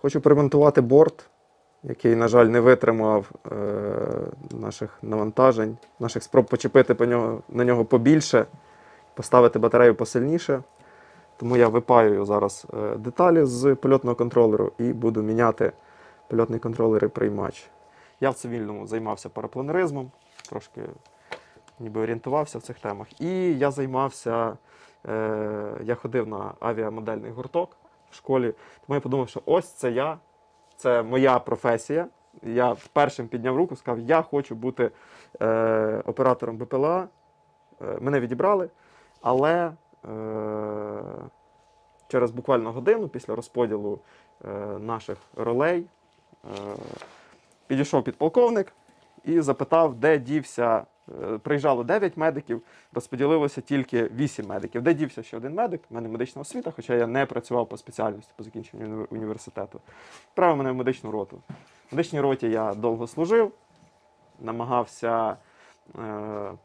Хочу поремонтувати борт, який, на жаль, не витримав наших навантажень, наших спроб почепити на нього побільше, поставити батарею посильніше. Тому я випаюю зараз деталі з польотного контролеру і буду міняти польотний контролер і приймач. Я в цивільному займався парапланеризмом, трошки ніби орієнтувався в цих темах. І я займався, я ходив на авіамодельний гурток в школі, тому я подумав, що ось це моя професія. Я першим підняв руку, сказав, я хочу бути оператором БПЛА. Мене відібрали, але через буквально годину після розподілу наших ролей підійшов підполковник і запитав, де дівся. Приїжджало 9 медиків, розподілилося тільки 8 медиків. Де дівся ще один медик? У мене медична освіта, хоча я не працював по спеціальності, по закінченню університету. Відправив мене в медичну роту. В медичній роті я довго служив, намагався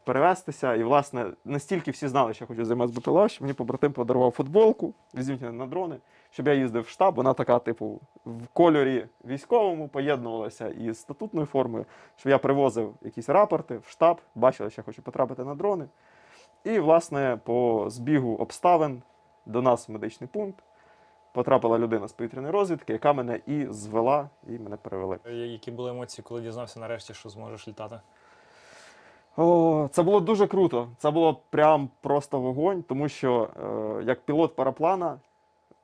перевестися. І, власне, настільки всі знали, що я хочу займатися БПЛА, що мені побратим подарував футболку, візьміть мене на дрони, щоб я їздив в штаб. Вона така, типу, в кольорі військовому, поєднувалася із статутною формою, щоб я привозив якісь рапорти в штаб, бачили, що я хочу потрапити на дрони. І, власне, по збігу обставин до нас в медичний пункт потрапила людина з повітряної розвідки, яка мене і звела, і мене перевели. Які були емоції, коли дізнався нарешті, що зможеш літати? О, це було дуже круто. Це було прям просто вогонь, тому що як пілот параплана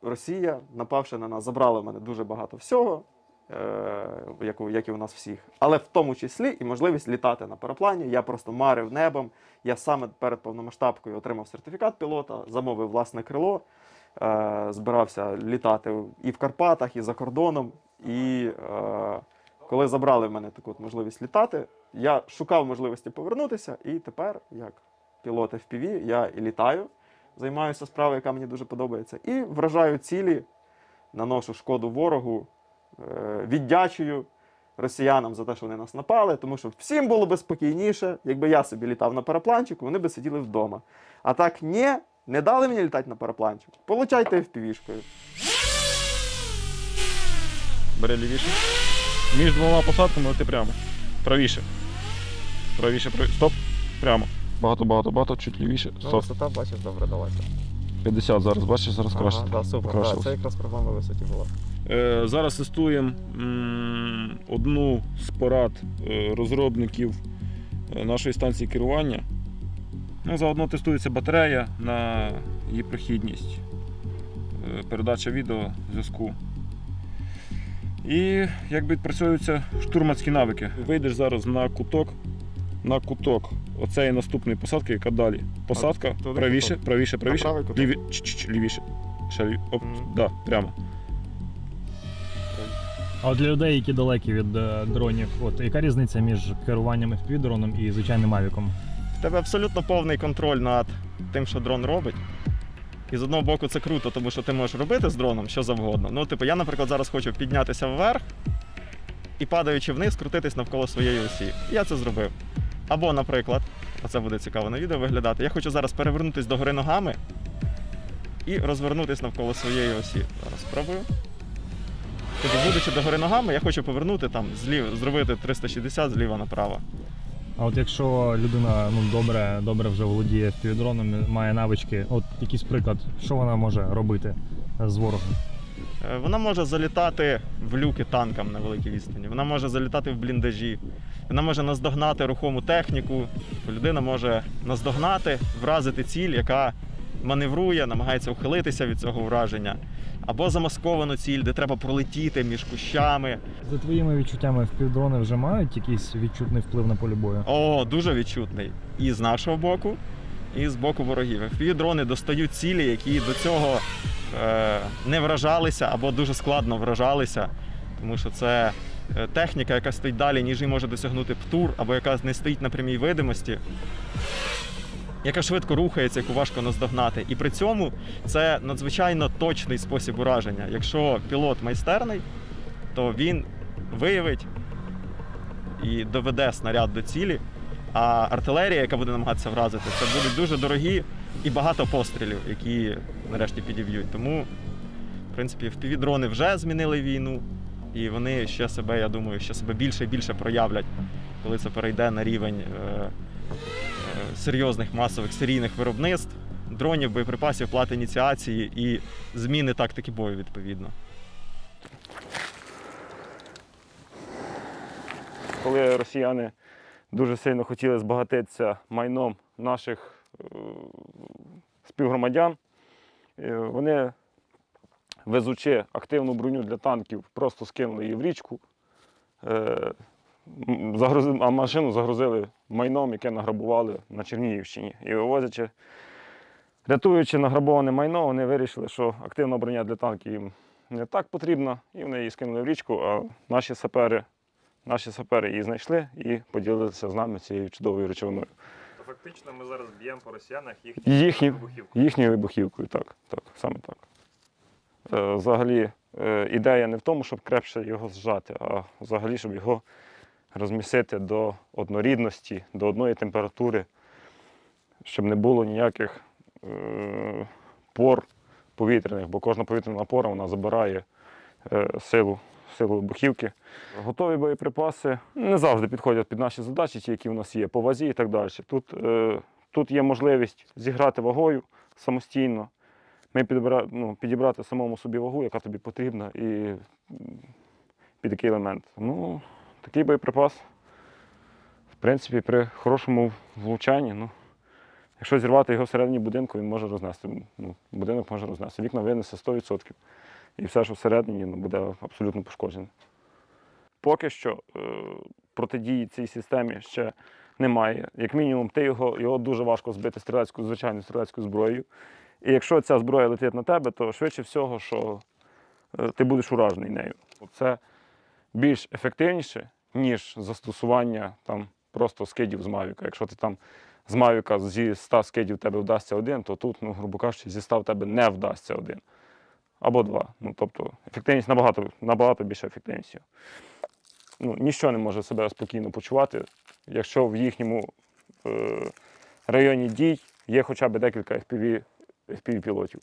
Росія, напавши на нас, забрала в мене дуже багато всього, як і у нас всіх. Але в тому числі і можливість літати на параплані. Я просто марив небом. Я саме перед повномасштабкою отримав сертифікат пілота, замовив власне крило, збирався літати і в Карпатах, і за кордоном. І коли забрали в мене таку можливість літати, я шукав можливості повернутися, і тепер, як пілот FPV, я і літаю, займаюся справою, яка мені дуже подобається, і вражаю цілі, наношу шкоду ворогу, віддячую росіянам за те, що вони нас напали, тому що всім було би спокійніше, якби я собі літав на парапланчику, вони би сиділи вдома. А так, ні, не дали мені літати на парапланчику, получайте FPV-шкою. Бери лівіше. Між двома посадками лети прямо. Правіше. Правіше, правіше. Стоп. Прямо. Багато, чуть лівіше. Стоп. Висота, бачиш, добре далася. 50 зараз, бачиш, зараз краще. Ага, супер. Да, це якраз проблема висоті була. Зараз тестуємо одну з порад розробників нашої станції керування. Заодно тестується батарея на її прохідність, передача відео, зв'язку. І як відпрацьовуються штурманські навики. Вийдеш зараз на куток оцеї наступної посадки, яка далі. Посадка, правіше. Лівіше. Оп, да, прямо. А от для людей, які далекі від дронів, яка різниця між керуванням FPV-дроном і звичайним авіком? В тебе абсолютно повний контроль над тим, що дрон робить. І з одного боку це круто, тому що ти можеш робити з дроном що завгодно. Я, наприклад, зараз хочу піднятися вверх і, падаючи вниз, крутитись навколо своєї осі. Я це зробив. Або, наприклад, оце буде цікаво на відео виглядати, я хочу зараз перевернутися догори ногами і розвернутися навколо своєї осі. Зараз спробую. Тобто, будучи догори ногами, я хочу повернути зробити 360 зліва направо. А от якщо людина добре вже володіє FPV-дроном, має навички, якийсь приклад, що вона може робити з ворогом? Вона може залітати в люки танкам на великій відстані, вона може залітати в бліндажі, вона може наздогнати рухому техніку, людина може наздогнати, вразити ціль, яка маневрує, намагається ухилитися від цього враження. Або замасковану ціль, де треба пролетіти між кущами. За твоїми відчуттями, FPV-дрони вже мають якийсь відчутний вплив на полі бою? О, дуже відчутний. І з нашого боку, і з боку ворогів. FPV-дрони достають цілі, які до цього не вражалися або дуже складно вражалися, тому що це техніка, яка стоїть далі, ніж її може досягнути ПТУР, або яка не стоїть на прямій видимості, яка швидко рухається, яку важко наздогнати. І при цьому це надзвичайно точний спосіб ураження. Якщо пілот майстерний, то він виявить і доведе снаряд до цілі, а артилерія, яка буде намагатися вразити, це будуть дуже дорогі і багато пострілів, які нарешті підіб'ють. Тому принципі, FPV-дрони вже змінили війну, і вони ще себе, я думаю, ще себе більше і більше проявлять, коли це перейде на рівень серйозних масових серійних виробництв, дронів, боєприпасів, плат ініціації і зміни тактики бою, відповідно. Коли росіяни дуже сильно хотіли збагатитися майном наших співгромадян, вони, везучи активну броню для танків, просто скинули її в річку, а машину загрузили майном, яке награбували на Чернігівщині. І вивозячи, рятуючи награбоване майно, вони вирішили, що активна броня для танків їм не так потрібна, і вони її скинули в річку, а наші сапери її знайшли і поділилися з нами цією чудовою речовиною. Фактично ми зараз б'ємо по росіянах Їхньою вибухівкою, так, саме так. Взагалі, ідея не в тому, щоб крепше його зжати, а взагалі, щоб його розмісити до однорідності, до одної температури, щоб не було ніяких пор повітряних, бо кожна повітряна пора вона забирає силу вибухівки. Готові боєприпаси не завжди підходять під наші задачі, ті, які в нас є, по вазі і так далі. Тут є можливість зіграти вагою самостійно, підібрати самому собі вагу, яка тобі потрібна, і під який елемент. Такий боєприпас, в принципі, при хорошому влучанні, якщо зірвати його всередині будинку, він може рознести. Будинок може рознести. Вікна винесе 100%. І все, що всередині, буде абсолютно пошкоджене. Поки що протидії цій системі ще немає. Як мінімум, його дуже важко збити звичайною стрілецькою зброєю. І якщо ця зброя летить на тебе, то швидше всього, що ти будеш уражений нею. Це більш ефективніше, ніж застосування просто скидів з Мавіка. Якщо ти з Мавіка зі 100 скидів тебе вдасться один, то тут, грубо кажучи, зі 100 в тебе не вдасться один. Або два. Тобто ефективність набагато більша ефективністю. Ніщо не може себе спокійно почувати, якщо в їхньому районі дій є хоча б декілька FPV-пілотів.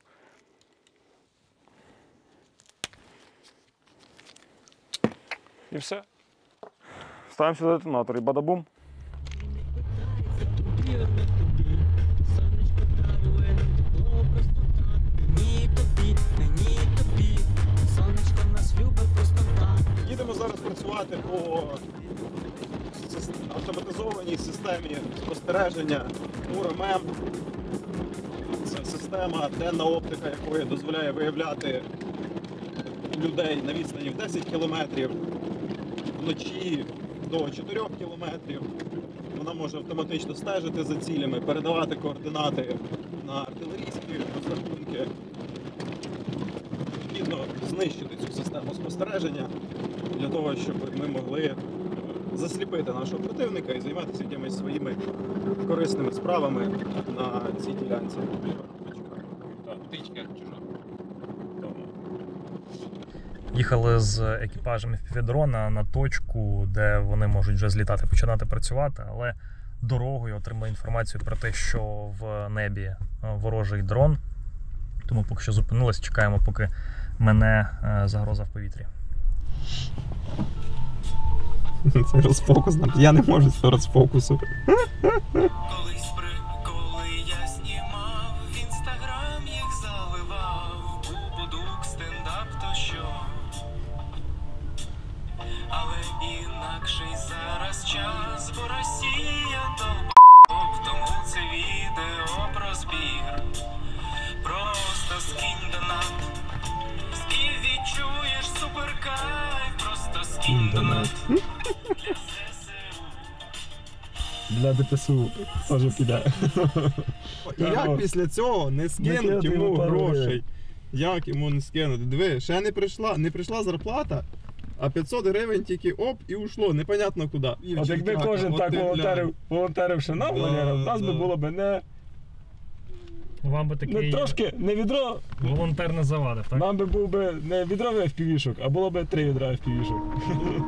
І все. Ставимо сюди детонатор і бадабум. Їдемо зараз працювати по автоматизованій системі спостереження УРММ. Це система, денна оптика якої дозволяє виявляти людей на відстані в 10 кілометрів, вночі до 4 кілометрів. Вона може автоматично стежити за цілями, передавати координати на артилерійські розрахунки. Необхідно знищити цю систему спостереження для того, щоб ми могли засліпити нашого противника і займатися якимись своїми корисними справами на цій ділянці. Їхали з екіпажем FPV-дрона на точку, де вони можуть вже злітати, починати працювати, але дорогою отримали інформацію про те, що в небі ворожий дрон. Тому поки що зупинились, чекаємо, поки мене загроза в повітрі. Це розфокус, я не можу з розфокусу. Коли я знімав, в інстаграм їх заливав, був будук, стендап, то що. Але інакший зараз час, бо Росія довб, тому це відео про збір. Просто скинь донат, і відчуєш суперкайф, просто скинь донат. Для ДПСУ теж піде. І як після цього не скинуть йому грошей? Як йому не скинути? Диви, ще не прийшла зарплата, а 500 гривень тільки оп і ушло, непонятно куди. От якби кожен так волонтерив ще нам, у нас би було б не... Вам би такий трошки не відро волонтер не завадив, так? Нам би був би не відро FPV-шок, а було б 3 відра FPV-шок.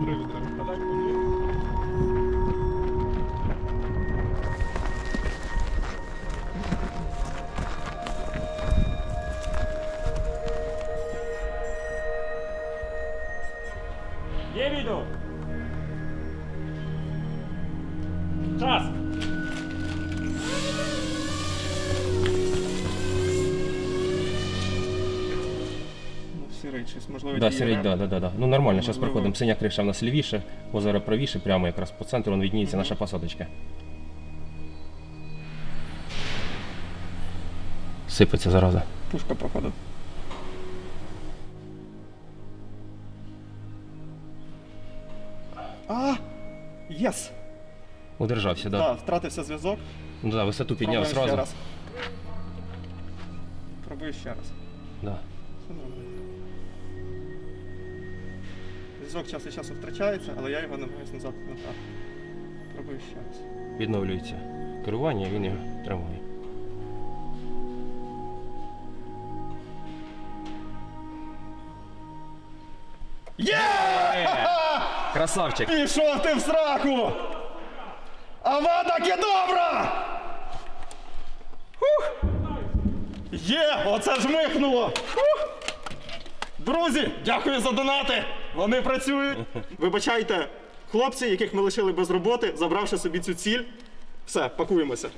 3 відра. Виведу. Час. Сірий, щось, можливо, Да, діє, сірий, да? да. Ну нормально, зараз Можливо. проходимо. Синя криша в нас лівіше, озеро правіше, прямо якраз по центру, вон відніється наша посадочка. Сипеться зараза. Пушка, походу. А! Єс! Удержався, да. Так, втратився зв'язок. Ну да, висоту підняв Пробуємо ще сразу. раз. Пробую ще раз. Да. Все нормально. Зв'язок час від часу втрачається, але я його намагаюся назад вертати. Пробую ще раз. Відновлюється керування, він його тримає. Є! Красавчик! Пішов ти в сраку! Авада кедобра! Хух! Є! Оце ж михнуло! Хух! Друзі, дякую за донати! Вони працюють! Вибачайте, хлопці, яких ми лишили без роботи, забравши собі цю ціль. Все, пакуємося.